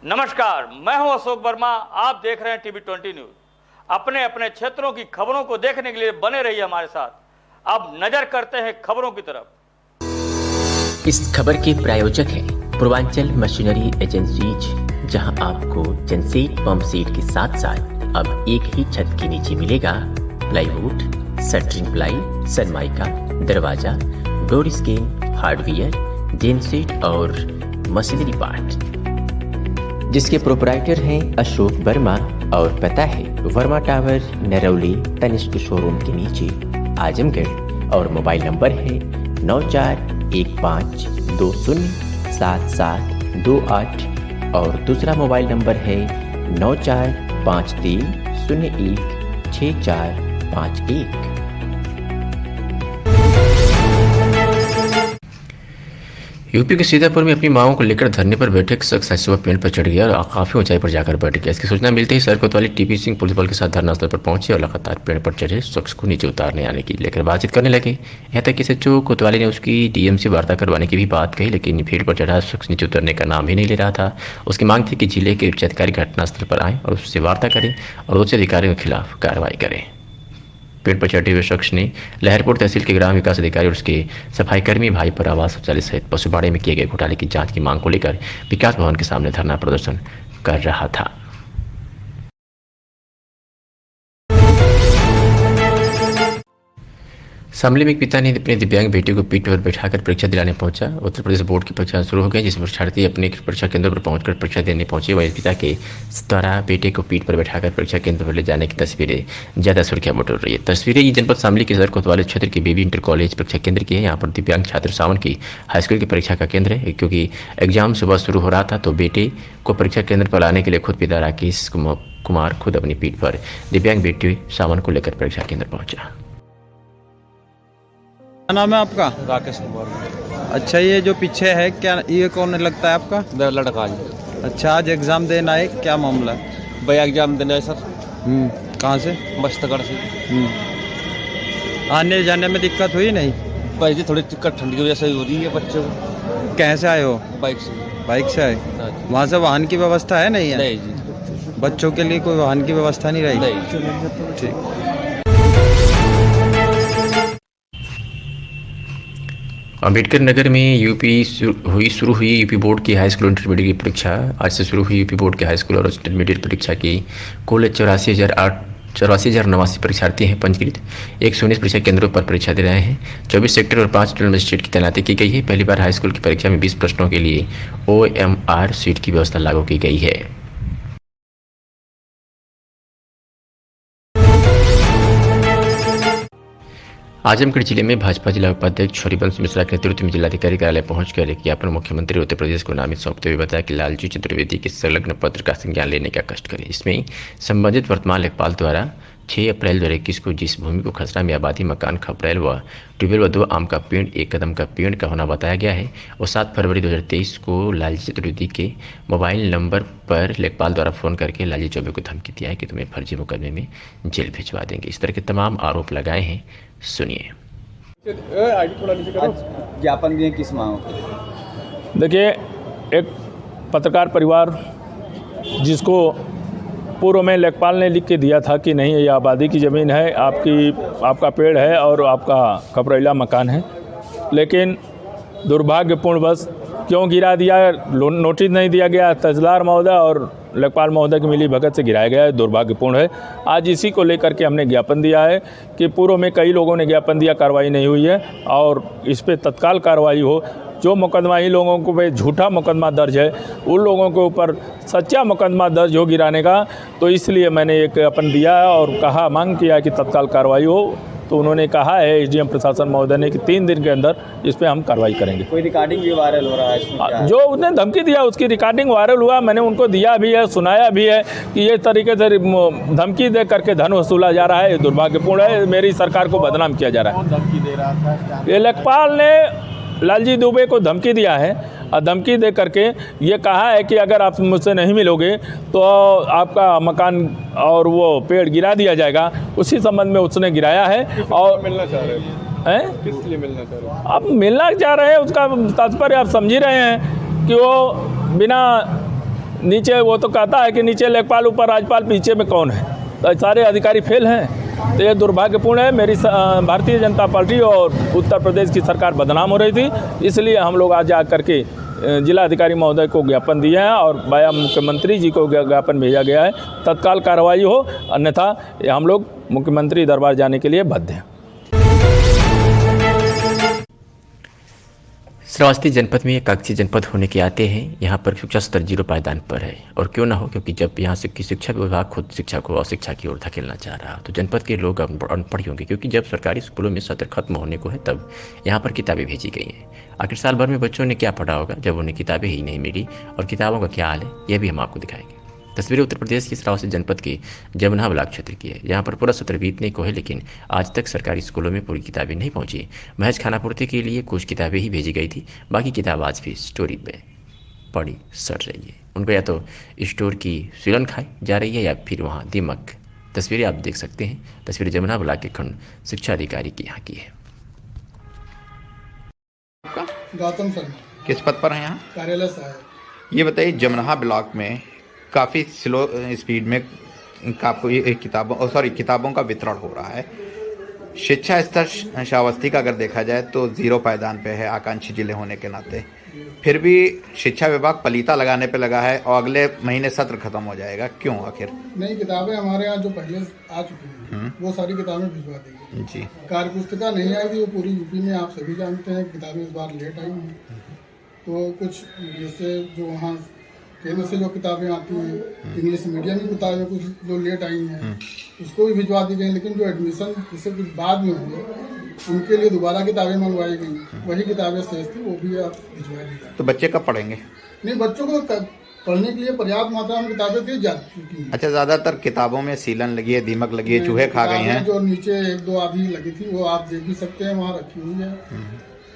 नमस्कार, मैं हूं अशोक वर्मा। आप देख रहे हैं टीवी 20 न्यूज। अपने अपने क्षेत्रों की खबरों को देखने के लिए बने रहिए हमारे साथ। अब नजर करते हैं खबरों की तरफ। इस खबर के प्रायोजक हैं पूर्वांचल मशीनरी एजेंसीज, जहां आपको जनसेट पंप सेट के साथ साथ अब एक ही छत के नीचे मिलेगा प्लाईवुड, शटरिंग प्लाई, सनमाइका, दरवाजा, डोर स्क्रीन, हार्डवेयर, जेनसेट और मशीनरी पार्ट, जिसके प्रोपराइटर हैं अशोक वर्मा और पता है वर्मा टावर, नरौली, तनिष्क शोरूम के नीचे, आजमगढ़। और मोबाइल नंबर है 9415207728 और दूसरा मोबाइल नंबर है 9453016451। यूपी के सीतापुर में अपनी मांगों को लेकर धरने पर बैठे एक शख्स आज सुबह पेड़ पर चढ़ गया और काफी ऊंचाई पर जाकर बैठ गया। इसकी सूचना मिलते ही सर कोतवाली टीपी सिंह पुलिस बल के साथ धरना स्थल पर पहुंचे और लगातार पेड़ पर चढ़े शख्स को नीचे उतारने आने की लेकर बातचीत करने लगे। यहाँ तक कि सचो कोतवाली ने उसकी डीएम से वार्ता करवाने की भी बात कही, लेकिन पेड़ पर चढ़ा शख्स नीचे उतरने का नाम ही नहीं ले रहा था। उसकी मांग थी कि जिले के उच्च अधिकारी घटनास्थल पर आए और उससे वार्ता करें और उच्च अधिकारियों के खिलाफ कार्रवाई करें। पेड़ पर चढ़े हुए शख्स ने लहरपुर तहसील के ग्राम विकास अधिकारी और उसके सफाई कर्मी भाई पर आवास शौचालय सहित पशुबाड़े में किए गए घोटाले की जांच की मांग को लेकर विकास भवन के सामने धरना प्रदर्शन कर रहा था। शामली में एक पिता ने अपने दिव्यांग बेटे को पीठ पर बैठाकर परीक्षा दिलाने पहुंचा। उत्तर प्रदेश बोर्ड की परीक्षा शुरू हो गई, जिसमें परीक्षार्थी अपने परीक्षा केंद्र पर पहुंचकर परीक्षा देने पहुंचे। वहीं पिता के द्वारा बेटे को पीठ पर बैठाकर परीक्षा केंद्र पर ले जाने की तस्वीरें ज्यादा सुर्खियां बटोर रही है। तस्वीरें ये जनपद शामली के सदर कोतवाली क्षेत्र के बेबी इंटर कॉलेज परीक्षा केंद्र की है। यहाँ पर दिव्यांग छात्र सावन की हाईस्कूल की परीक्षा का केंद्र है। क्योंकि एग्जाम सुबह शुरू हो रहा था तो बेटे को परीक्षा केंद्र पर लाने के लिए खुद पिता राकेश कुमार खुद अपनी पीठ पर दिव्यांग बेटे सावन को लेकर परीक्षा केंद्र पहुंचा। क्या नाम है आपका? राकेश कुमार। अच्छा, ये जो पीछे है क्या, ये कौन लगता है आपका? मेरा लड़का जी। अच्छा, आज एग्ज़ाम देना है, क्या मामला है? भैया एग्जाम देना है सर। कहाँ से? मस्तगढ़ से। आने जाने में दिक्कत हुई नहीं? भाई जी थोड़ी दिक्कत ठंड की वजह से हो रही है बच्चों को। कैसे आए हो? बाइक से। बाइक से आए? हाँ जी। वहाँ से वाहन की व्यवस्था है नहीं है? नहीं जी। बच्चों के लिए कोई वाहन की व्यवस्था नहीं रही? नहीं। ठीक। अम्बेडकर नगर में शुरू हुई यूपी बोर्ड की हाई स्कूल इंटरमीडिएट की परीक्षा। आज से शुरू हुई यूपी बोर्ड की हाई स्कूल और इंटरमीडिएट परीक्षा की कुल 84,089 परीक्षार्थी हैं पंजीकृत। 119 परीक्षा केंद्रों पर परीक्षा दे रहे हैं। 24 सेक्टर और 5 टर्म मजिस्ट्रेट की तैनाती की गई है। पहली बार हाई स्कूल की परीक्षा में 20 प्रश्नों के लिए OMR सीट की व्यवस्था लागू की गई है। आजमगढ़ जिले में भाजपा जिला उपाध्यक्ष हरिवंश मिश्रा के नेतृत्व में जिलाधिकारी कार्यालय पहुंचकर एक ज्ञापन मुख्यमंत्री उत्तर प्रदेश को नामित सौंपते हुए बताया कि लालजी चतुर्वेदी के संलग्न पत्र का संज्ञान लेने का कष्ट करें। इसमें संबंधित वर्तमान लेखपाल द्वारा 6 अप्रैल 2021 को जिस भूमि को खसरा में आबादी, मकान, खपरेल व ट्यूबवेल व 2 आम का पेड़, 1 कदम का पेड़ का होना बताया गया है, वो 7 फरवरी 2023 को लालजी चतुर्वेदी के मोबाइल नंबर पर लेखपाल द्वारा फ़ोन करके लालजी चौबे को धमकी दिया है कि तुम्हें फर्जी मुकदमे में जेल भिजवा देंगे। इस तरह के तमाम आरोप लगाए हैं। सुनिए। ज्ञापन दिए किस मांग? देखिए, एक पत्रकार परिवार जिसको पूर्व में लेखपाल ने लिख के दिया था कि नहीं ये आबादी की ज़मीन है, आपका पेड़ है और आपका खपरेला मकान है, लेकिन दुर्भाग्यपूर्णवश क्यों गिरा दिया, नोटिस नहीं दिया गया, तहसीलदार महोदय और लेखपाल महोदय की मिली भगत से गिराया गया है, दुर्भाग्यपूर्ण है। आज इसी को लेकर के हमने ज्ञापन दिया है कि पूर्व में कई लोगों ने ज्ञापन दिया, कार्रवाई नहीं हुई है और इस पर तत्काल कार्रवाई हो। जो मुकदमा इन लोगों को पे झूठा मुकदमा दर्ज है, उन लोगों के ऊपर सच्चा मुकदमा दर्ज हो गिराने का, तो इसलिए मैंने एक ज्ञापन दिया है और कहा, मांग किया कि तत्काल कार्रवाई हो। तो उन्होंने कहा है एसडीएम प्रशासन महोदय ने कि 3 दिन के अंदर इस पर हम कार्रवाई करेंगे। कोई रिकॉर्डिंग भी वायरल हो रहा है इसमें? जो उसने धमकी दिया उसकी रिकॉर्डिंग वायरल हुआ, मैंने उनको दिया भी है, सुनाया भी है कि ये तरीके से धमकी दे करके धन वसूला जा रहा है, दुर्भाग्यपूर्ण है। मेरी सरकार को बदनाम किया जा रहा है। धमकी दे रहा था? ये लेखपाल ने लालजी दुबे को धमकी दिया है और धमकी दे करके ये कहा है कि अगर आप मुझसे नहीं मिलोगे तो आपका मकान और वो पेड़ गिरा दिया जाएगा। उसी संबंध में उसने गिराया है। और मिलना चाह रहे हैं किस लिए मिलना चाह रहे? अब मिलना चाह रहे हैं, उसका तात्पर्य आप समझ ही रहे हैं कि वो बिना नीचे वो तो कहता है कि नीचे लेखपाल ऊपर राज्यपाल पीछे में कौन है, तो सारे अधिकारी फेल हैं। तो ये दुर्भाग्यपूर्ण है। मेरी भारतीय जनता पार्टी और उत्तर प्रदेश की सरकार बदनाम हो रही थी, इसलिए हम लोग आज जा करके जिला अधिकारी महोदय को ज्ञापन दिए हैं और वाया मुख्यमंत्री जी को ज्ञापन भेजा गया है, तत्काल कार्रवाई हो, अन्यथा हम लोग मुख्यमंत्री दरबार जाने के लिए बाध्य हैं। श्रावस्ती जनपद में एक कागजी जनपद होने के आते हैं यहाँ पर शिक्षा स्तर 0 पायदान पर है, और क्यों ना हो, क्योंकि जब यहाँ से शिक्षा विभाग खुद शिक्षा को अशिक्षा की ओर धकेलना चाह रहा तो जनपद के लोग अनपढ़ होंगे, क्योंकि जब सरकारी स्कूलों में सत्र खत्म होने को है तब यहाँ पर किताबें भेजी गई हैं। आखिर साल भर में बच्चों ने क्या पढ़ा होगा जब उन्हें किताबें ही नहीं मिली, और किताबों का क्या हाल है यह भी हम आपको दिखाएंगे। तस्वीरें उत्तर प्रदेश के श्रावस्ती जनपद के जमुना ब्लॉक क्षेत्र की है। यहाँ पर पूरा सत्र बीतने को है, लेकिन आज तक सरकारी स्कूलों में पूरी किताबें नहीं पहुँची। महज खानापूर्ति के लिए कुछ किताबें ही भेजी गई थी, बाकी किताब आज भी स्टोरी पे पड़ी सड़ रही है। उनको या तो स्टोर की सीलन खाई जा रही है या फिर वहाँ दीमक। तस्वीरें आप देख सकते हैं, तस्वीरें जमुना ब्लॉक के खंड शिक्षा अधिकारी की यहाँ की है। गौतम शर्मा किस पद पर हैं यहाँ? कार्यालय सहायक। ये बताइए, जमुना ब्लॉक में काफ़ी स्लो स्पीड में आपको ये किताबों का वितरण हो रहा है। शिक्षा स्तर श्रावस्ती का अगर देखा जाए तो 0 पायदान पे है, आकांक्षी जिले होने के नाते। फिर भी शिक्षा विभाग पलीता लगाने पे लगा है और अगले महीने सत्र खत्म हो जाएगा, क्यों आखिर? नई किताबें हमारे यहाँ जो पहले आ चुकी हैं वो सारी किताबें भिजवा दी गई जी। कार्य पुस्तिका नहीं आई थी, वो पूरी यूपी में आप सभी जानते हैं, किताबें इस बार लेट आई हैं। तो कुछ जैसे जो वहाँ केंद्र से जो किताबें आती हैं, इंग्लिश मीडियम की किताबें कुछ जो लेट आई हैं उसको भी भिजवा दी गई, लेकिन जो एडमिशन जिससे कुछ बाद में हुए उनके लिए दोबारा किताबें मंगवाई गई, वही किताबें शेष थी वो भी आप भिजवा दी गई। तो बच्चे कब पढ़ेंगे? नहीं, बच्चों को पढ़ने के लिए पर्याप्त मात्रा में किताबें दी जा चुकी हैं। अच्छा, ज़्यादातर किताबों में सीलन लगी है, दीमक लगी है, चूहे खा गए हैं। जो नीचे 1-2 आधी लगी थी वो आप देख भी सकते हैं, वहाँ रखी हुई है।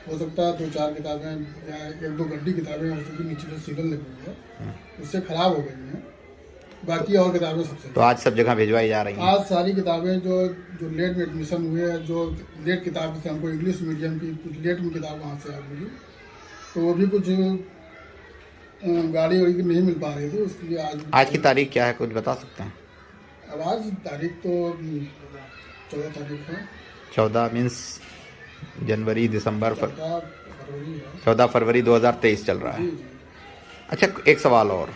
हो सकता है 2-4 किताबें या 1-2 गड्डी किताबें हो सकती, नीचे जो सीलन लगी हुई है उससे खराब हो गई हैं, बाकी और किताबें सबसे। तो आज सब जगह भिजवाई जा रही हैं। आज सारी किताबें जो लेट में एडमिशन हुए हैं, जो लेट किताब थी, हमको इंग्लिश मीडियम की कुछ लेट में किताब वहाँ से आज मिली, तो वो भी कुछ गाड़ी वाड़ी की नहीं मिल पा रही थी, उसके लिए आज की तारीख क्या है, कुछ बता सकते हैं? अब आज तारीख तो 14 तारीख है। 14 मीन्स जनवरी, दिसंबर, 14 फरवरी 2023 चल रहा है। अच्छा, एक सवाल और,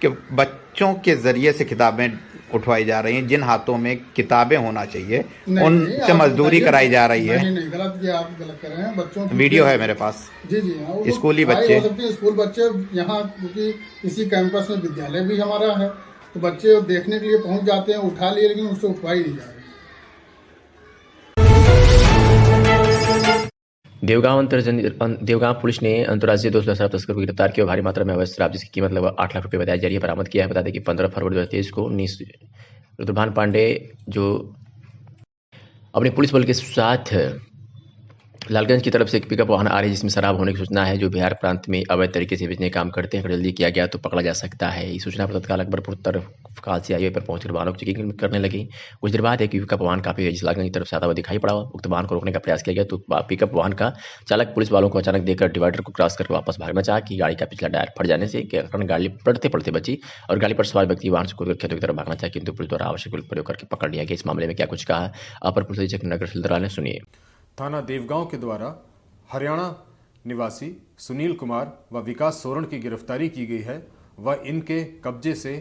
कि बच्चों के जरिए से किताबें उठवाई जा रही हैं, जिन हाथों में किताबें होना चाहिए उनसे मजदूरी कराई जा रही है। नहीं, गलत, ये आप गलत कर रहे हैं। बच्चों वीडियो है मेरे पास। जी हाँ, स्कूली बच्चे, स्कूल बच्चे यहाँ, क्योंकि इसी कैंपस में विद्यालय भी हमारा है, तो बच्चे देखने के लिए पहुँच जाते हैं, उठा लिए, लेकिन उससे उठवाई नहीं जा रही। देवगांव पुलिस ने अंतर्राज्यीय 2 शराब तस्कर को गिरफ्तार किया। भारी मात्रा में अवैध शराब जिसकी कीमत लगभग 8 लाख रुपए बताई जा रही है बरामद किया है। बता दें कि 15 फरवरी 2023 को रुद्रभान पांडे जो अपने पुलिस बल के साथ लालगंज की तरफ से एक पिकअप वाहन आ रही है जिसमें शराब होने की सूचना है, जो बिहार प्रांत में अवैध तरीके से बेचने का काम करते हैं। अगर जल्दी किया गया तो पकड़ा जा सकता है। इस सूचना पर तत्काल अकबरपुर तरफ से हाईवे पर पहुंचकर वाहनों की चेकिंग करने लगी। कुछ देर बाद एक पिकअप वाहन काफी जिस लालगंज की तरफ से आता हुआ दिखाई पड़ा। उक्त वाहन को रोकने का प्रयास किया गया तो पिकअप वाहन का चालक पुलिस वालों को अचानक देखकर डिवाइडर को क्रॉस करके वापस भागना चाहा कि गाड़ी का पिछला टायर फट जाने से कारण गाड़ी पलटते बची और गाड़ी पर सवार व्यक्ति वाहन से कूदकर खेतों की तरफ भागना चाहा, किंतु पुलिस द्वारा आवश्यक प्रयोग करके पकड़ लिया गया। इस मामले में क्या कुछ कहा अपर पुलिस अधीक्षक नगर सिलदराल ने, सुनिए। थाना देवगांव के द्वारा हरियाणा निवासी सुनील कुमार व विकास सोरण की गिरफ्तारी की गई है व इनके कब्जे से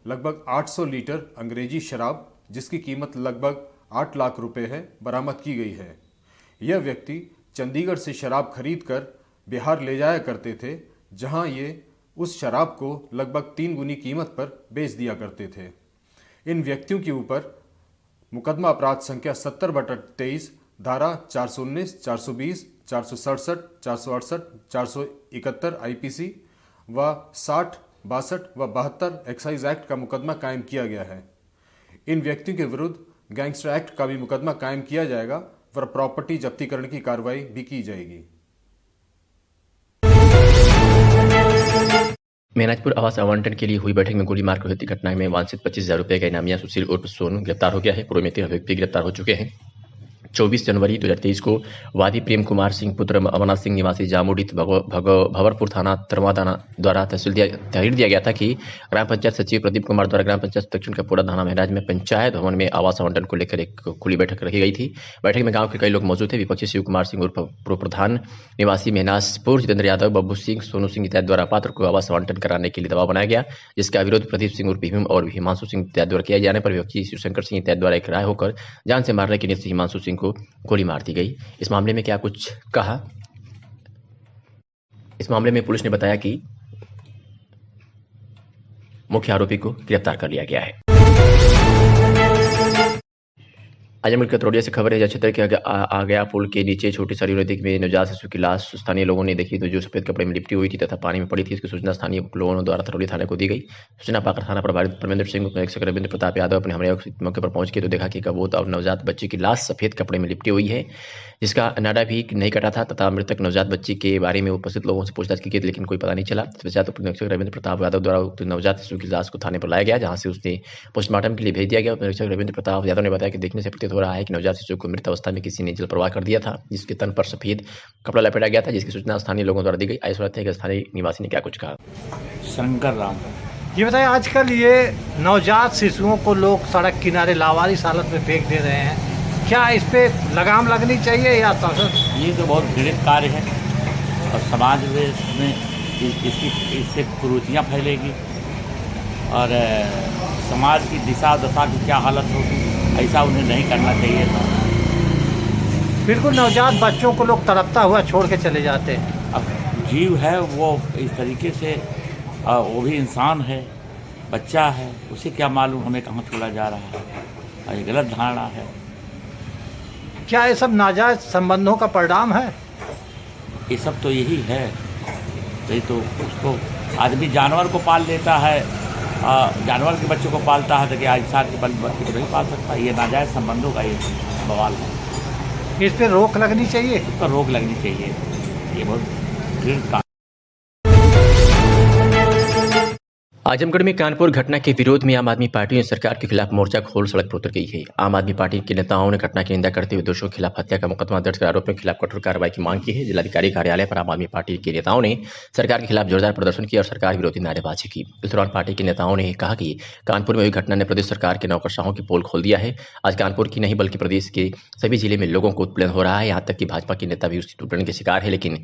लगभग 800 लीटर अंग्रेजी शराब जिसकी कीमत लगभग 8 लाख रुपए है बरामद की गई है। यह व्यक्ति चंडीगढ़ से शराब खरीदकर बिहार ले जाया करते थे, जहां ये उस शराब को लगभग 3 गुनी कीमत पर बेच दिया करते थे। इन व्यक्तियों के ऊपर मुकदमा अपराध संख्या 70/23 धारा 419, 420, 467, 468, 471 आईपीसी व 60, 62 व 72 एक्साइज एक्ट का मुकदमा कायम किया गया है। इन व्यक्तियों के विरुद्ध गैंगस्टर एक्ट का भी मुकदमा कायम किया जाएगा व प्रॉपर्टी जब्ती करने की कार्रवाई भी की जाएगी। मेहनाजपुर आवास आवंटन के लिए हुई बैठक में गोली मारकर हुई घटना में वांछित 25,000 रुपए का इनामिया सुशील उर्फ सोनू गिरफ्तार हो गया है। पूर्व में 13 व्यक्ति गिरफ्तार हो चुके हैं। 24 जनवरी 2023 को वादी प्रेम कुमार सिंह पुत्र अमरनाथ सिंह निवासी जामुडित भंवरपुर थाना तरवादाना द्वारा तहरीर दिया गया था कि ग्राम पंचायत सचिव प्रदीप कुमार द्वारा ग्राम पंचायत दक्षिण कपूरा थाना महराज में पंचायत भवन में आवास आवंटन को लेकर एक खुली बैठक रखी गई थी। बैठक में गांव के कई लोग मौजूद थे। विपक्षी शिव कुमार सिंह उर्फ पूर्व प्रधान निवासी मेहनासपुर, जितेंद्र यादव, बब्बू सिंह, सोनू सिंह इत्यादि द्वारा पात्र को आवास आवंटन कराने के लिए दबाव बनाया गया, जिसका विरोध प्रदीप सिंह उर्फ भीम और हिमांशु सिंह इत्यादि द्वारा किया जाने पर विपक्षी शिवशंकर सिंह इत्यादि द्वारा एक राय होकर जान से मारने के नीयत से हिमांशु सिंह को गोली मार दी गई। इस मामले में क्या कुछ कहा, इस मामले में पुलिस ने बताया कि मुख्य आरोपी को गिरफ्तार कर लिया गया है। आजमगढ़ के कतरौलिया से खबर है, क्षेत्र के आ गया पुल के नीचे छोटी सरयू नदी में नवजात शिशु की लाश स्थानीय लोगों ने देखी तो जो सफेद कपड़े में लिपटी हुई थी तथा पानी में पड़ी थी। इसकी सूचना स्थानीय लोगों द्वारा कतरौली थाने को दी गई। सूचना पाकर थाना प्रभारी परमेंद्र सिंह निरीक्षक रविंद्र प्रताप यादव अपने हमले मौके पर पहुंच के तो देखा कि कबूत और नवजात बच्ची की लाश सफेद कपड़े में लिपटी हुई है, जिसका नाड़ा भी नहीं कटा था तथा मृतक नवजात बच्ची के बारे में उपस्थित लोगों से पूछताछ की गई, लेकिन कोई पता नहीं चला। इस पश्चात उप निरीक्षक रविंद्र प्रताप यादव द्वारा उक्त नवजात शिशु की लाश को थाने पर लाया गया, जहां से उसने पोस्टमार्टम के लिए भेज दिया गया। उप निरीक्षक रविंद्र प्रताप यादव ने बताया कि देखने से प्रतीत हो रहा है कि नवजात शिशु को मृत अवस्था में किसी ने जल प्रवाह कर दिया था, जिसके तन पर सफेद कपड़ा लपेटा गया था, जिसकी सूचना स्थानीय लोगों द्वारा दी गई। आइए सुनते हैं कि स्थानीय निवासी ने क्या कुछ कहा। शंकर राम, ये बताइए, आजकल ये नवजात शिशुओं को लोग सड़क किनारे लावारिस हालत में फेंक दे रहे हैं, क्या इस पे लगाम लगनी चाहिए या शासन? ये तो बहुत घृणित कार्य है और समाज में इससे कुरीतियाँ फैलेगी और समाज की दिशा दशा की क्या हालत होगी, ऐसा उन्हें नहीं करना चाहिए था। बिल्कुल, नवजात बच्चों को लोग तड़पता हुआ छोड़ के चले जाते हैं। अब जीव है वो इस तरीके से, वो भी इंसान है, बच्चा है, उसे क्या मालूम हमें कहाँ छोड़ा जा रहा है। ये गलत धारणा है। क्या ये सब नाजायज संबंधों का परिणाम है? ये सब तो यही है। यही तो उसको आदमी जानवर को पाल लेता है, जानवर के बच्चों को पालता है, तो क्या इंसान के बच्चे को नहीं पाल सकता? ये नाजायज संबंधों का ये बवाल है। इस पे रोक लगनी चाहिए। इस पर रोक लगनी चाहिए। ये बहुत घृणित काम। आजमगढ़ में कानपुर घटना के विरोध में आम आदमी पार्टी ने सरकार के खिलाफ मोर्चा खोल सड़क पर उतर गई है। आम आदमी पार्टी के नेताओं ने घटना की निंदा करते हुए दोषियों के खिलाफ हत्या का मुकदमा दर्ज कर आरोपियों के खिलाफ कठोर कार्रवाई की मांग की है। जिलाधिकारी कार्यालय पर आम आदमी पार्टी के नेताओं ने सरकार के खिलाफ जोरदार प्रदर्शन किया और सरकार विरोधी नारेबाजी की। इस दौरान पार्टी के नेताओं ने कहा कि कानपुर में हुई घटना ने प्रदेश सरकार के नौकरशाहों की पोल खोल दिया है। आज कानपुर की नहीं बल्कि प्रदेश के सभी जिले में लोगों को उत्पीड़न हो रहा है, यहाँ तक कि भाजपा के नेता भी उसकी उत्पीड़न के शिकार है, लेकिन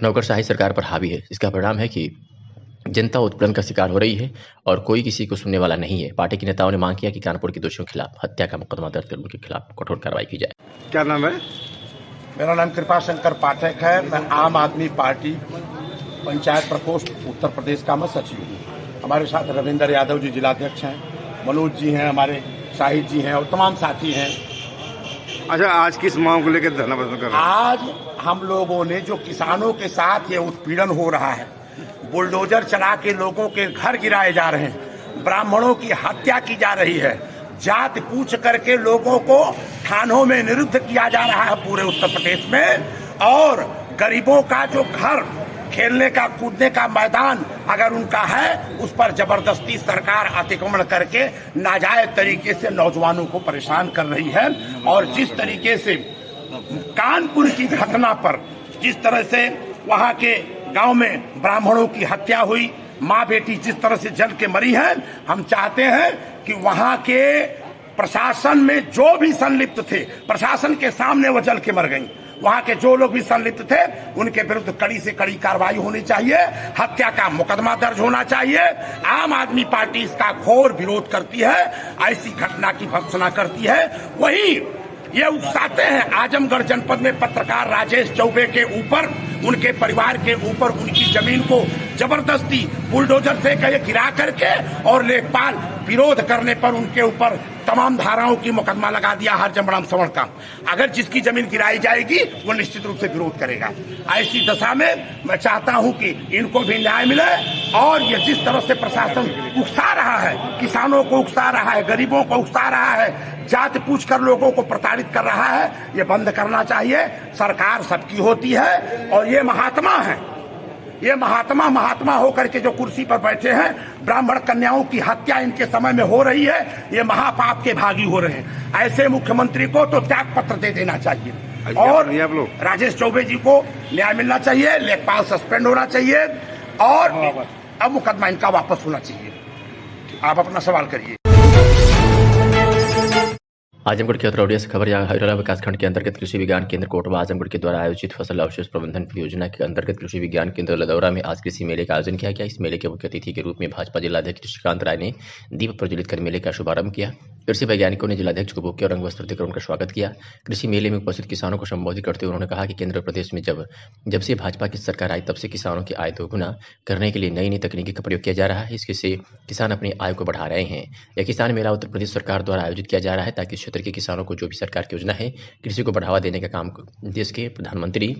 नौकरशाही सरकार पर हावी है। इसका परिणाम है कि जनता उत्पीड़न का शिकार हो रही है और कोई किसी को सुनने वाला नहीं है। पार्टी के नेताओं ने मांग किया कि कानपुर के दोषियों के खिलाफ हत्या का मुकदमा दर्ज कर उनके खिलाफ कठोर कार्रवाई की जाए। क्या नाम है? मेरा नाम कृपा शंकर पाठक है। मैं आम आदमी पार्टी पंचायत प्रकोष्ठ उत्तर प्रदेश का मैं सचिव हूँ। हमारे साथ रविंद्र यादव जी जिलाध्यक्ष हैं, मनोज जी हैं, हमारे शाहिद जी हैं और तमाम साथी हैं। अच्छा, आज किस मांग को लेकर धरना प्रदर्शन कर रहे हैं? आज हम लोगों ने जो किसानों के साथ ये उत्पीड़न हो रहा है, बुलडोजर चला के लोगों के घर गिराए जा रहे हैं, ब्राह्मणों की हत्या की जा रही है, जात पूछ करके लोगों को थानों में निरुद्ध किया जा रहा है पूरे उत्तर प्रदेश में, और गरीबों का जो घर, खेलने का, कूदने का मैदान अगर उनका है, उस पर जबरदस्ती सरकार अतिक्रमण करके नाजायज तरीके से नौजवानों को परेशान कर रही है। और जिस तरीके से कानपुर की घटना पर जिस तरह से वहां के गांव में ब्राह्मणों की हत्या हुई, माँ बेटी जिस तरह से जल के मरी है, हम चाहते हैं कि वहां के प्रशासन में जो भी संलिप्त थे, प्रशासन के सामने वो जल के मर गई। वहां के जो लोग भी संलिप्त थे उनके विरुद्ध कड़ी से कड़ी कार्रवाई होनी चाहिए, हत्या का मुकदमा दर्ज होना चाहिए। आम आदमी पार्टी इसका घोर विरोध करती है, ऐसी घटना की भर्त्सना करती है। वही ये उकसाते हैं आजमगढ़ जनपद में पत्रकार राजेश चौबे के ऊपर, उनके परिवार के ऊपर उनकी जमीन को जबरदस्ती बुलडोजर से गिरा करके और लेखपाल विरोध करने पर उनके ऊपर तमाम धाराओं की मुकदमा लगा दिया हर जमड़म सवर्ण का। अगर जिसकी जमीन गिराई जाएगी वो निश्चित रूप से विरोध करेगा। ऐसी दशा में मैं चाहता हूं कि इनको भी न्याय मिले और ये जिस तरह से प्रशासन उकसा रहा है, किसानों को उकसा रहा है, गरीबों को उकसा रहा है, जात पूछ कर लोगों को प्रताड़ित कर रहा है, ये बंद करना चाहिए। सरकार सबकी होती है और ये महात्मा है, ये महात्मा महात्मा होकर के जो कुर्सी पर बैठे हैं, ब्राह्मण कन्याओं की हत्या इनके समय में हो रही है, ये महापाप के भागी हो रहे हैं। ऐसे मुख्यमंत्री को तो त्याग पत्र दे देना चाहिए और राजेश चौबे जी को न्याय मिलना चाहिए, लेखपाल सस्पेंड होना चाहिए और अब मुकदमा इनका वापस होना चाहिए। आप अपना सवाल करिए। आजमगढ़ के अतरौड़िया से खबर हरियाणा विकासखंड के अंतर्गत कृषि विज्ञान केंद्र कोटवा आजमगढ़ के द्वारा आयोजित फसल अवशेष प्रबंधन परियोजना के अंतर्गत कृषि विज्ञान केंद्र लदौरा में आज कृषि मेले का आयोजन किया गया। इस मेले के मुख्य अतिथि के रूप में भाजपा जिलाध्यक्ष श्रीकांत राय ने दीप प्रज्वलित कर मेले का शुभारंभ किया। कृषि वैज्ञानिकों ने जिलाध्यक्ष को बुके और रंग वस्त्र देकर उनका स्वागत किया। कृषि मेले में उपस्थित किसानों को संबोधित करते हुए उन्होंने कहा कि केंद्र प्रदेश में जब से भाजपा की सरकार आई तब से किसानों की आय दोगुना करने के लिए नई नई तकनीकी का प्रयोग किया जा रहा है। इसके से किसान अपनी आय को बढ़ा रहे हैं। यह किसान मेला उत्तर प्रदेश सरकार द्वारा आयोजित किया जा रहा है ताकि क्षेत्र के किसानों को जो भी सरकार की योजना है कृषि को बढ़ावा देने का काम देश के प्रधानमंत्री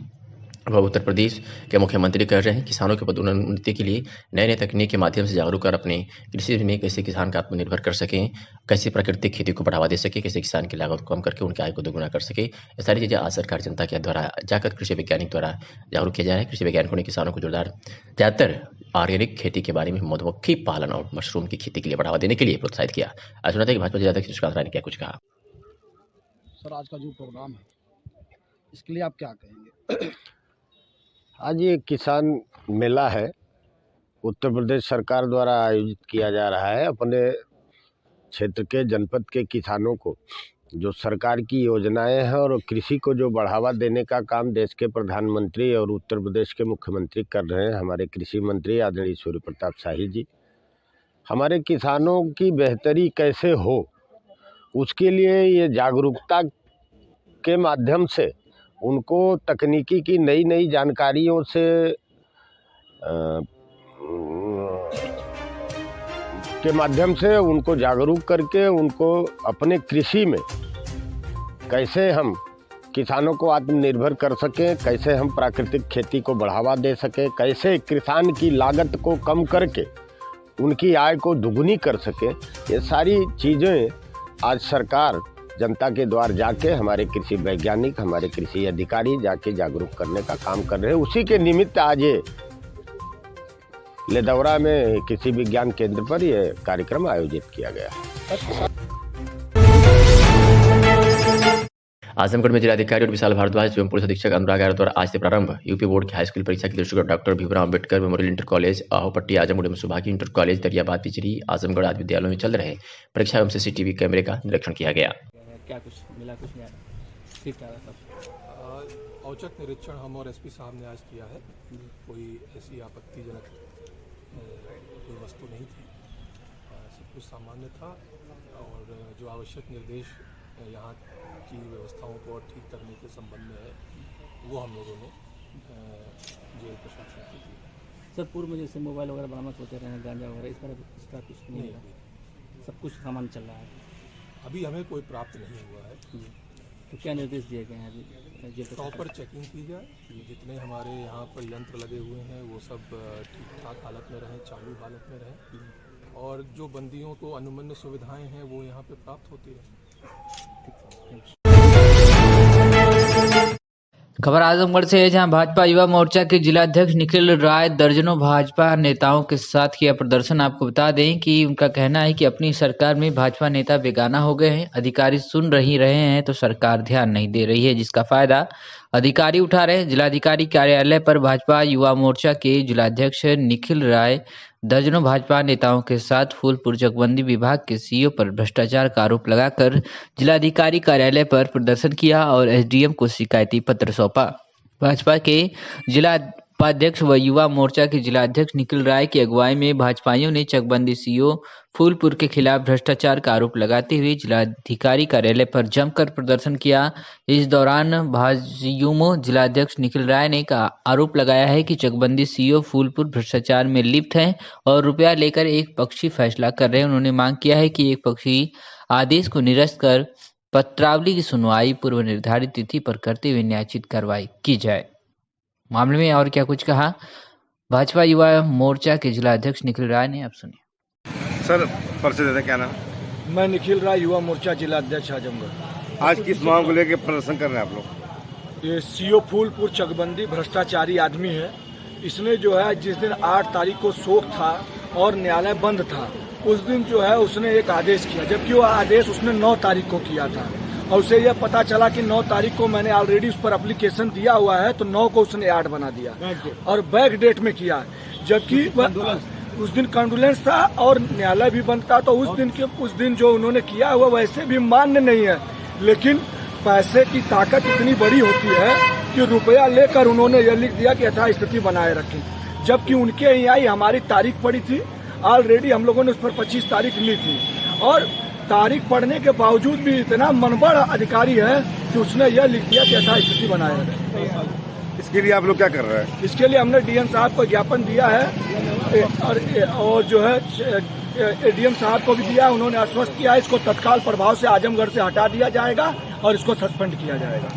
व उत्तर प्रदेश के मुख्यमंत्री कर रहे हैं। किसानों के पदोन्नति के लिए नए नए तकनीक के माध्यम से जागरूक कर अपने कृषि में कैसे किसान का आत्मनिर्भर कर सकें, कैसे प्राकृतिक खेती को बढ़ावा दे सके, कैसे किसान की लागत को कम करके उनकी आय को दोगुना कर सके। ये सारी चीज़ें आज सरकार जनता के द्वारा जाकर कृषि वैज्ञानिक द्वारा जागरूक किया जा रहा है। कृषि वैज्ञानिकों ने किसानों को ज़्यादातर ऑर्गेनिक खेती के बारे में मधुमक्खी पालन और मशरूम की खेती के लिए बढ़ावा देने के लिए प्रोत्साहित किया। आज सुना था कि भाजपा जिलाध्यक्ष श्रीकांत राय ने क्या कुछ कहा। सर, आज का जो प्रोग्राम है इसके लिए आप क्या कहेंगे? आज ये किसान मेला है, उत्तर प्रदेश सरकार द्वारा आयोजित किया जा रहा है। अपने क्षेत्र के जनपद के किसानों को जो सरकार की योजनाएं हैं और कृषि को जो बढ़ावा देने का काम देश के प्रधानमंत्री और उत्तर प्रदेश के मुख्यमंत्री कर रहे हैं, हमारे कृषि मंत्री आदरणीय सूर्य प्रताप शाही जी, हमारे किसानों की बेहतरी कैसे हो उसके लिए ये जागरूकता के माध्यम से उनको तकनीकी की नई नई जानकारियों से के माध्यम से उनको जागरूक करके उनको अपने कृषि में कैसे हम किसानों को आत्मनिर्भर कर सकें, कैसे हम प्राकृतिक खेती को बढ़ावा दे सकें, कैसे किसान की लागत को कम करके उनकी आय को दुगुनी कर सकें, ये सारी चीज़ें आज सरकार जनता के द्वार जाके हमारे कृषि वैज्ञानिक, हमारे कृषि अधिकारी जाके जागरूक करने का काम कर रहे हैं। उसी के निमित्त आज ये लदौरा में कृषि विज्ञान केंद्र पर यह कार्यक्रम आयोजित किया गया है। आजमगढ़ में जिलाधिकारी और विशाल भारद्वाज एवं पुलिस अधीक्षक अनुराग आर्य द्वारा आज से प्रारंभ यूपी बोर्ड की हाईस्कूल परीक्षा की दृष्टिगत doctor Bhimrao Ambedkar memorial inter college Ahopatti Azamgarh एवं सुभागी इंटर कॉलेज दरियाबाद पिचरी आजमगढ़ आदि विद्यालयों में चल रहे परीक्षा एवं सीसीटीवी कैमरे का निरीक्षण किया गया। क्या कुछ मिला, कुछ नहीं ठीक था। औचक निरीक्षण हम और एसपी साहब ने आज किया है। कोई ऐसी आपत्तिजनक कोई वस्तु नहीं थी, सब कुछ सामान्य था और जो आवश्यक निर्देश यहाँ की व्यवस्थाओं को और ठीक करने के संबंध में है वो हम लोगों ने जेल प्रशासन को दिया। सर, पूर्व में जैसे मोबाइल वगैरह बरामद होते रहे हैं, गांजा वगैरह, इसका कुछ नहीं है? सब कुछ सामान चल रहा है। अभी हमें कोई प्राप्त नहीं हुआ है। तो क्या निर्देश दिए गए हैं अभी? प्रॉपर चेकिंग की जाए, जितने हमारे यहाँ पर यंत्र लगे हुए हैं वो सब ठीक ठाक हालत में रहें, चालू हालत में रहें और जो बंदियों को अनुमन्य सुविधाएं हैं वो यहाँ पे प्राप्त होती है। खबर आजमगढ़ से है, जहां भाजपा युवा मोर्चा के जिलाध्यक्ष निखिल राय दर्जनों भाजपा नेताओं के साथ किया प्रदर्शन। आपको बता दें कि उनका कहना है कि अपनी सरकार में भाजपा नेता बेगाना हो गए हैं, अधिकारी सुन रहे हैं तो सरकार ध्यान नहीं दे रही है, जिसका फायदा अधिकारी उठा रहे हैं। जिलाधिकारी कार्यालय पर भाजपा युवा मोर्चा के जिलाध्यक्ष निखिल राय दर्जनों भाजपा नेताओं के साथ फूलपुर चकबंदी विभाग के सीईओ पर भ्रष्टाचार का आरोप लगाकर जिलाधिकारी कार्यालय पर प्रदर्शन किया और एसडीएम को शिकायती पत्र सौंपा। भाजपा के जिला उपाध्यक्ष व युवा मोर्चा के जिलाध्यक्ष निखिल राय की अगुवाई में भाजपाइयों ने चकबंदी सीईओ फूलपुर के खिलाफ भ्रष्टाचार का आरोप लगाते हुए जिलाधिकारी कार्यालय पर जमकर प्रदर्शन किया। इस दौरान भाजयुमो जिलाध्यक्ष निखिल राय ने आरोप लगाया है कि चकबंदी सीईओ फूलपुर भ्रष्टाचार में लिप्त हैं और रुपया लेकर एक पक्षी फैसला कर रहे हैं। उन्होंने मांग किया है कि एक पक्षी आदेश को निरस्त कर पत्रावली की सुनवाई पूर्व निर्धारित तिथि पर करते हुए न्यायोचित कार्रवाई की जाए। मामले में और क्या कुछ कहा भाजपा युवा मोर्चा के जिलाध्यक्ष निखिल राय ने, आप सुनिए। सर, परिचय देते, क्या नाम? मैं निखिल राय, युवा मोर्चा जिलाध्यक्ष आजमगढ़। आज किस मांग को लेकर प्रदर्शन कर रहे हैं आप लोग? ये सीईओ फूलपुर चकबंदी भ्रष्टाचारी आदमी है, इसने जो है जिस दिन 8 तारीख को शोक था और न्यायालय बंद था, उस दिन जो है उसने एक आदेश किया, जबकि वो आदेश उसने 9 तारीख को किया था और उसे यह पता चला कि 9 तारीख को मैंने ऑलरेडी उस पर एप्लीकेशन दिया हुआ है, तो 9 को उसने 8 बना दिया और बैक डेट में किया, जबकि उस दिन कंडोलेंस था और न्यायालय भी बंद था। तो उस दिन जो उन्होंने किया हुआ वैसे भी मान्य नहीं है, लेकिन पैसे की ताकत इतनी बड़ी होती है कि रुपया लेकर उन्होंने यह लिख दिया कि यथास्थिति बनाए रखें, जबकि उनके यहाँ ही हमारी तारीख पड़ी थी, ऑलरेडी हम लोगों ने उस पर 25 तारीख ली थी और तारीख पढ़ने के बावजूद भी इतना मनबड़ अधिकारी है कि उसने यह लिख दिया कि यथास्थिति बनाए रखें। इसके लिए आप लोग क्या कर रहे हैं? इसके लिए हमने डीएम साहब को ज्ञापन दिया है और जो है एडीएम साहब को भी दिया, उन्होंने आश्वस्त किया है इसको तत्काल प्रभाव से आजमगढ़ से हटा दिया जाएगा और इसको सस्पेंड किया जाएगा।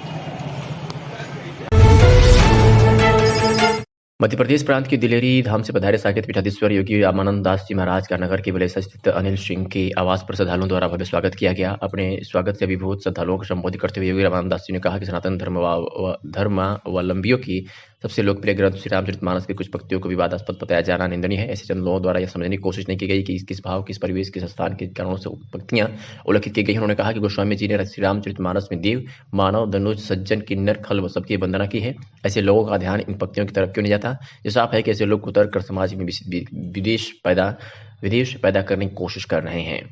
मध्य प्रदेश प्रांत की दिलेरी धाम से पधारे साकेत पीठाधीश्वर योगी रामानंद दास जी महाराज का नगर के बलेसा स्थित अनिल सिंह के आवास पर श्रद्धालुओं द्वारा भव्य स्वागत किया गया। अपने स्वागत से अभिभूत श्रद्धालुओं को संबोधित करते हुए योगी रामानंद दास जी ने कहा कि सनातन धर्मावलंबियों की सबसे लोकप्रिय ग्रंथ श्री रामचरितमानस की कुछ पंक्तियों को विवादास्पद बताया जाना निंदनीय है। ऐसे चंद लोगों द्वारा यह समझने की कोशिश नहीं की गई कि किस भाव, किस परिवेश, किस स्थान के कारणों से पंक्तियां उल्लेखित की गई। उन्होंने कहा कि गोस्वामी जी ने श्री रामचरितमानस में देव, मानव, धनुष, सज्जन, किन्नर, खल व सबकी वंदना की है। ऐसे लोगों का ध्यान इन पंक्तियों की तरफ क्यों नहीं जाता? ये साफ है कि ऐसे लोग उतर कर समाज में विदेश पैदा करने की कोशिश कर रहे हैं।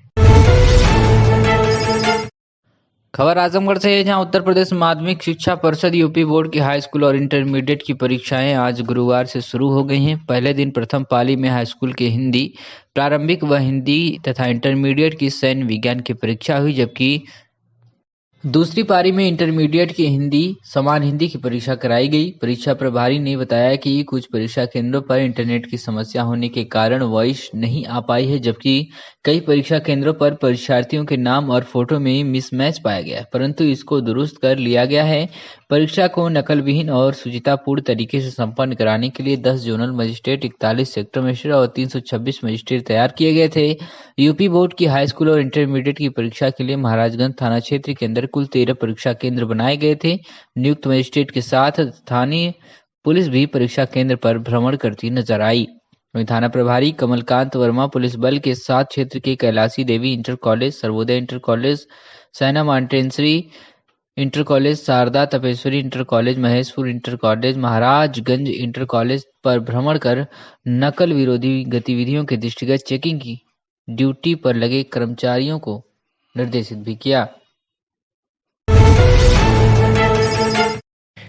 खबर आजमगढ़ से है, जहां उत्तर प्रदेश माध्यमिक शिक्षा परिषद यूपी बोर्ड की हाई स्कूल और इंटरमीडिएट की परीक्षाएं आज गुरुवार से शुरू हो गई हैं। पहले दिन प्रथम पाली में हाई स्कूल की हिंदी प्रारंभिक व हिंदी तथा इंटरमीडिएट की सैन्य विज्ञान की परीक्षा हुई, जबकि दूसरी पारी में इंटरमीडिएट की हिंदी समान हिंदी की परीक्षा कराई गई। परीक्षा प्रभारी ने बताया कि कुछ परीक्षा केंद्रों पर इंटरनेट की समस्या होने के कारण वॉइस नहीं आ पाई है, जबकि कई परीक्षा केंद्रों पर परीक्षार्थियों के नाम और फोटो में मिसमैच पाया गया, परंतु इसको दुरुस्त कर लिया गया है। परीक्षा को नकल विहीन और शुचितापूर्ण तरीके से संपन्न कराने के लिए 10 जोनल मजिस्ट्रेट, 41 सेक्टर मजिस्ट्रेट और 326 मजिस्ट्रेट तैयार किए गए थे। यूपी बोर्ड की हाई स्कूल और इंटरमीडिएट की परीक्षा के लिए महाराजगंज थाना क्षेत्र के अंदर कुल 13 परीक्षा केंद्र बनाए गए थे। नियुक्त मजिस्ट्रेट के साथ स्थानीय पुलिस भी परीक्षा केंद्र पर भ्रमण करती नजर आई। थाना प्रभारी कमलकांत वर्मा पुलिस बल के साथ क्षेत्र के Kailashi Devi inter college, Sarvodaya inter college, Saina Montessori inter college, Sharda Tapeshwari inter college, Maheshpur inter college, Maharajganj inter college पर भ्रमण कर नकल विरोधी गतिविधियों के दृष्टिगत चेकिंग की ड्यूटी पर लगे कर्मचारियों को निर्देशित भी किया।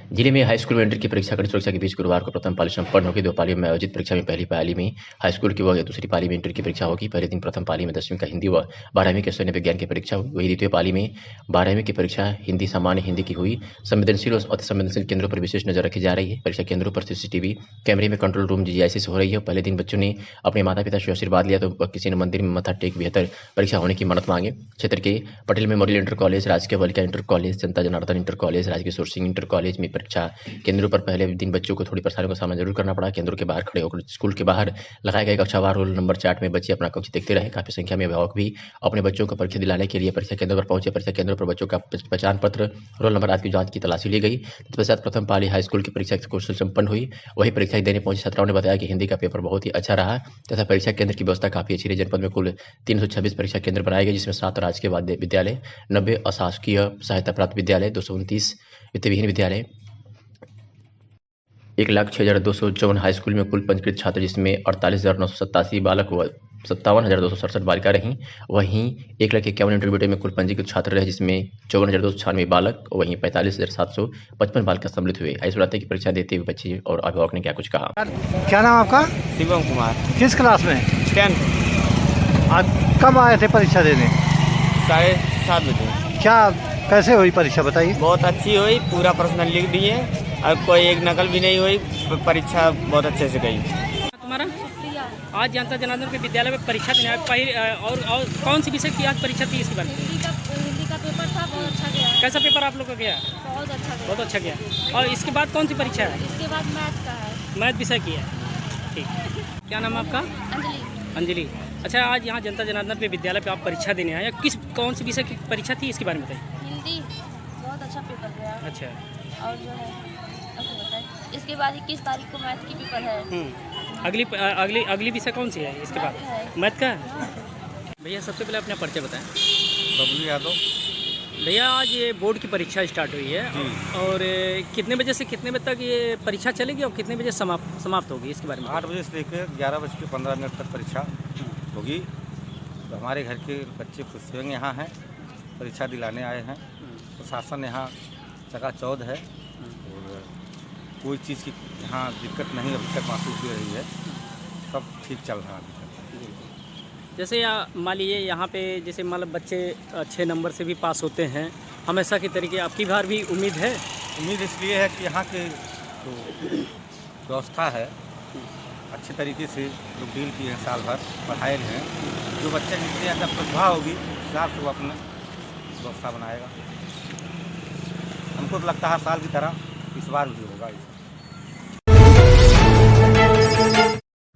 जिले में हाई स्कूल में इंटर की परीक्षा कड़ी सुरक्षा के बीच गुरुवार को प्रथम पाली संपन्न होगी। 2 पालियों में आयोजित परीक्षा में पहली पाली में हाई स्कूल की व दूसरी पाली में इंटर की परीक्षा होगी। पहले दिन प्रथम पाली में 10वीं का हिंदी व 12वीं के सैन्य विज्ञान की परीक्षा हुई। वही द्वितीय पाली में 12वीं की परीक्षा हिंदी सामान्य हिंदी की हुई। संवेदनशील और अति संवेदनशील केंद्रों पर विशेष नजर रखी जा रही है। परीक्षा केंद्रों पर CCTV कैमरे में कंट्रोल रूम GIS से हो रही है। पहले दिन बच्चों ने अपने माता पिता से आशीर्वाद लिया तो किसी ने मंदिर में मत्था टेक बेहतर परीक्षा होने की मन्नत मांगे। क्षेत्र के पटेल मेमोरियल इंटर कॉलेज, राजकीय बालिका इंटर कॉलेज, जनता जनार्दन इंटर कॉलेज, राजकीय सुर सिंह इंटर कॉलेज में परीक्षा केंद्रों पर पहले दिन बच्चों को थोड़ी परेशानियों का सामना जरूर करना पड़ा। केंद्रों के बाहर खड़े होकर स्कूल के बाहर लगाए गए कक्षावार रोल नंबर चार्ट में बच्चे अपना कक्ष देखते रहे। काफी संख्या में अभिभावक भी अपने बच्चों को परीक्षा दिलाने के लिए परीक्षा केंद्र पर पहुंचे। परीक्षा केंद्र पर बच्चों का पहचान पत्र, रोल नंबर आदि की जांच की तलाशी ली गई। तत्पश्चात प्रथम पाली हाई स्कूल की परीक्षा कौशल संपन्न हुई। वही परीक्षा देने पहुंचे छात्राओं ने बताया कि हिंदी का पेपर बहुत ही अच्छा रहा तथा परीक्षा केंद्र की व्यवस्था काफी अच्छी रही। जनपद में कुल 326 परीक्षा केंद्र बनाए गए, जिसमें 7 राजकीय विद्यालय, 90 अशासकीय सहायता प्राप्त विद्यालय, 229 वित्तविहीन विद्यालय, 1,06,254 हाई स्कूल में कुल पंजीकृत छात्र, जिसमें 48,987 बालक व 57,267 बालिका रहीं। वहीं 1,51,000 इंटरमीडिएट में कुल पंजीकृत छात्र रहे, जिसमें 54,296 बालक, वहीं 45,755 बालिका सम्मिलित हुए। आइए सुनाते हैं कि परीक्षा देते हुए बच्चे और अभिभावक ने क्या कुछ कहा। क्या नाम आपका? शिवम कुमार। किस क्लास में? 10th। आज कब आए थे परीक्षा देने? 7:30 बजे। क्या कैसे हुई परीक्षा बताइए? बहुत अच्छी हुई, पूरा प्रश्न लिख दिए और कोई एक नकल भी नहीं हुई। परीक्षा बहुत अच्छे से गई। तुम्हारा? आज जनता जनार्दन के विद्यालय में परीक्षा देने और कौन सी विषय की आज परीक्षा थी इसके बारे में? हिंदी का पेपर था, बहुत अच्छा गया। कैसा पेपर आप लोग का गया? बहुत अच्छा गया। बहुत अच्छा गया। और इसके बाद कौन सी परीक्षा है? इसके बाद मैथ का है। मैथ विषय की है। ठीक। क्या नाम है आपका? अंजलि। अच्छा, आज यहाँ जनता जनार्दन पे विद्यालय पे आप परीक्षा देने आए, कौन सी विषय की परीक्षा थी इसके बारे में बताइए। हिंदी बहुत अच्छा पेपर गया। अच्छा। और जो है इसके बाद 21 तारीख को मैथ की पेपर है। अगली विषय कौन सी है इसके बाद? मैथ का है। भैया सबसे पहले अपना परिचय बताएं। बबलू यादव। भैया आज ये बोर्ड की परीक्षा स्टार्ट हुई है और कितने बजे से कितने बजे तक ये परीक्षा चलेगी और कितने बजे समाप्त होगी, इसके बारे में? 8 बजे से लेकर 11:15 तक परीक्षा होगी। तो हमारे घर के बच्चे खुश होंगे, यहाँ हैं, परीक्षा दिलाने आए हैं। प्रशासन यहाँ चकाचौंध है और कोई चीज़ की यहाँ दिक्कत नहीं अभी तक महसूस हो रही है, सब ठीक चल रहा है अभी तक। जैसे मान लीजिए यहाँ पे जैसे मतलब बच्चे अच्छे नंबर से भी पास होते हैं हमेशा की तरीके, आपकी बार भी उम्मीद है? उम्मीद इसलिए है कि यहाँ के जो व्यवस्था है अच्छे तरीके से लोग डील किए हैं, साल भर पढ़ाए हैं। जो बच्चे जितनी ज़्यादा प्रतिभा होगी उस हिसाब से वो अपना व्यवस्था बनाएगा। हमको तो लगता है साल की तरह इस बार भी होगा।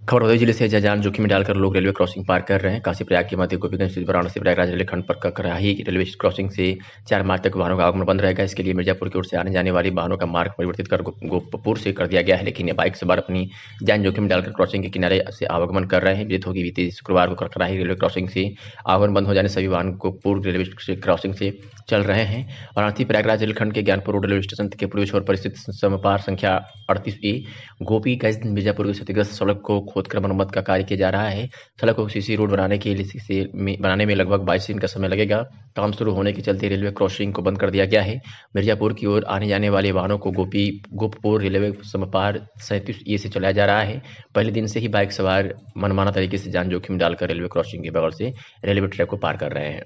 खबर बदौली जिले से जान जोखिम में डालकर लोग रेलवे क्रॉसिंग पार कर रहे हैं। काशी प्रयाग के मध्य गोपीगंज स्थित वाराणसी प्रयागराज रेलखंड पर ककराही रेलवे क्रॉसिंग से 4 मार्च तक वाहनों का आगमन बंद रहेगा। इसके लिए मिर्जापुर की ओर से आने जाने वाली वाहनों का मार्ग परिवर्तित कर गोपपुर से कर दिया गया है, लेकिन ये बाइक सवार अपनी जान जोखिम में डालकर क्रॉसिंग के किनारे से आवागमन कर रहे हैं। विदित होगी बीते शुक्रवार को ककराही रेलवे क्रॉसिंग से आवागमन बंद हो जाने सभी वाहन गोपपुर रेलवे क्रॉसिंग से चल रहे हैं। वाराणसी प्रयागराज रेलखंड के ज्ञानपुर रोड रेलवे स्टेशन के पूर्वी छोर पर स्थित समपार संख्या 38A गोपीगंज मिर्जापुर की क्षतिग्रस्त सड़क को खोदकर मरम्मत का कार्य किया जा रहा है। सड़क को सीसी रोड बनाने में लगभग 22 दिन का समय लगेगा। काम शुरू होने के चलते रेलवे क्रॉसिंग को बंद कर दिया गया है। मिर्जापुर की ओर आने जाने वाले वाहनों को गोपपुर रेलवे समपार 37A से चलाया जा रहा है। पहले दिन से ही बाइक सवार मनमाना तरीके से जान जोखिम डालकर रेलवे क्रॉसिंग के बगल से रेलवे ट्रैक को पार कर रहे हैं।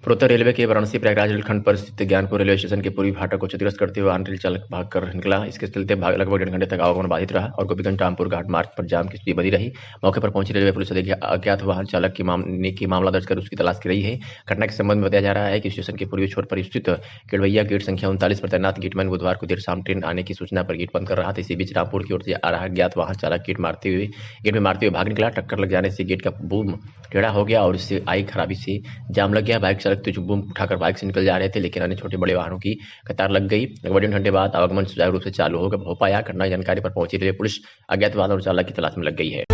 पूर्वोत्तर रेलवे के वाराणसी प्रयागराज रेलखंड पर स्थित ज्ञानपुर रेलवे स्टेशन के पूर्वी फाटक को क्षतिग्रस्त करते हुए रेल चालक भाग कर निकला। इसके चलते लगभग 1.5 घंटे तक आवागमन बाधित रहा और गोपीगंज रामपुर घाट मार्ग पर जाम की स्थिति बनी रही। मौके पर पहुंची रेलवे पुलिस अज्ञात वाहन चालक की मामला दर्ज कर उसकी तलाश कर रही है। घटना के संबंध में बताया जा रहा है कि स्टेशन के पूर्वी छोर पर स्थित केड़वैया गेट संख्या 39 पर तैनात गेटमैन बुधवार को देर शाम ट्रेन आने की सूचना पर गेट बंद कर रहा था। इसी बीच रामपुर की ओर से आ रहा अज्ञात वाहन चालक गेट में मारते हुए भाग निकला। टक्कर लग जाने से गेट का बूम टेढ़ा हो गया और इससे आई खराबी से जाम लग गया। बाइक चालक तो बूम उठाकर बाइक से निकल जा रहे थे, लेकिन अन्य छोटे बड़े वाहनों की कतार लग गई। लगभग 1.5 घंटे बाद आवागमन सुचारू रूप से चालू हो पाया। घटना की जानकारी पर पहुंची रेलवे पुलिस अज्ञात वाहन और चालक की तलाश में लग गई है।